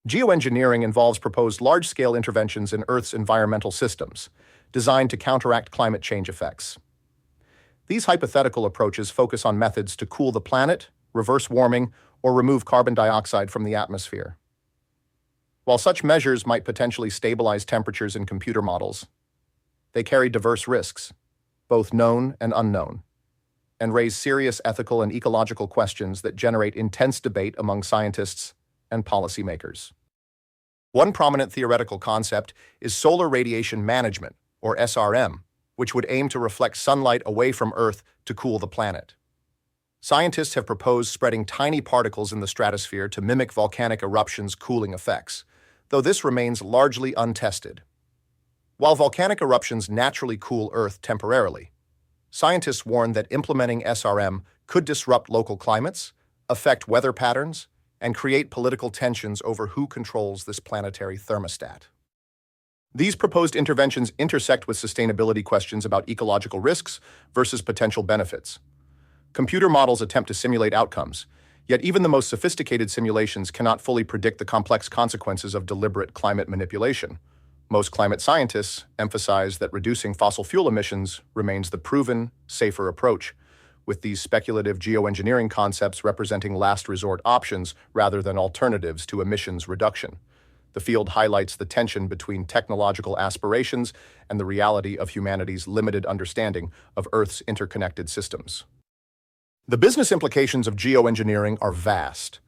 Geoengineering involves proposed large-scale interventions in Earth's environmental systems, designed to counteract climate change effects. These hypothetical approaches focus on methods to cool the planet, reverse warming, or remove carbon dioxide from the atmosphere. While such measures might potentially stabilize temperatures in computer models, they carry diverse risks, both known and unknown, and raise serious ethical and ecological questions that generate intense debate among scientists and policymakers. One prominent theoretical concept is solar radiation management, or SRM, which would aim to reflect sunlight away from Earth to cool the planet. Scientists have proposed spreading tiny particles in the stratosphere to mimic volcanic eruptions' cooling effects, though this remains largely untested. While volcanic eruptions naturally cool Earth temporarily, scientists warn that implementing SRM could disrupt local climates, affect weather patterns, and create political tensions over who controls this planetary thermostat. These proposed interventions intersect with sustainability questions about ecological risks versus potential benefits. Computer models attempt to simulate outcomes, yet even the most sophisticated simulations cannot fully predict the complex consequences of deliberate climate manipulation. Most climate scientists emphasize that reducing fossil fuel emissions remains the proven, safer approach, with these speculative geoengineering concepts representing last resort options rather than alternatives to emissions reduction. The field highlights the tension between technological aspirations and the reality of humanity's limited understanding of Earth's interconnected systems. The business implications of geoengineering are vast.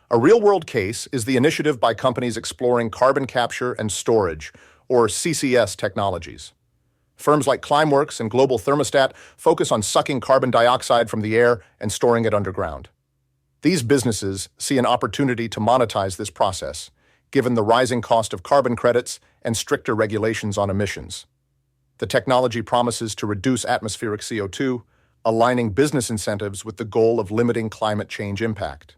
A real-world case is the initiative by companies exploring carbon capture and storage, or CCS technologies. Firms like Climeworks and Global Thermostat focus on sucking carbon dioxide from the air and storing it underground. These businesses see an opportunity to monetize this process, given the rising cost of carbon credits and stricter regulations on emissions. The technology promises to reduce atmospheric CO2, aligning business incentives with the goal of limiting climate change impact.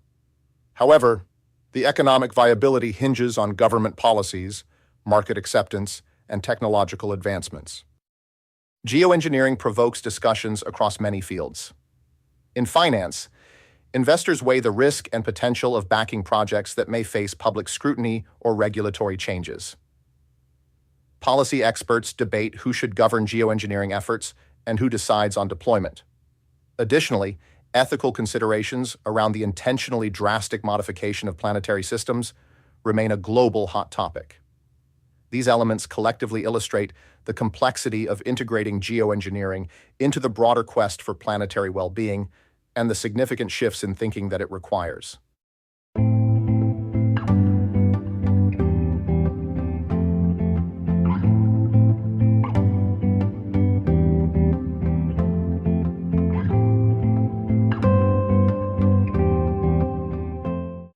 However, the economic viability hinges on government policies, market acceptance, and technological advancements. Geoengineering provokes discussions across many fields. In finance, investors weigh the risk and potential of backing projects that may face public scrutiny or regulatory changes. Policy experts debate who should govern geoengineering efforts and who decides on deployment. Additionally, ethical considerations around the intentionally drastic modification of planetary systems remain a global hot topic. These elements collectively illustrate the complexity of integrating geoengineering into the broader quest for planetary well-being and the significant shifts in thinking that it requires.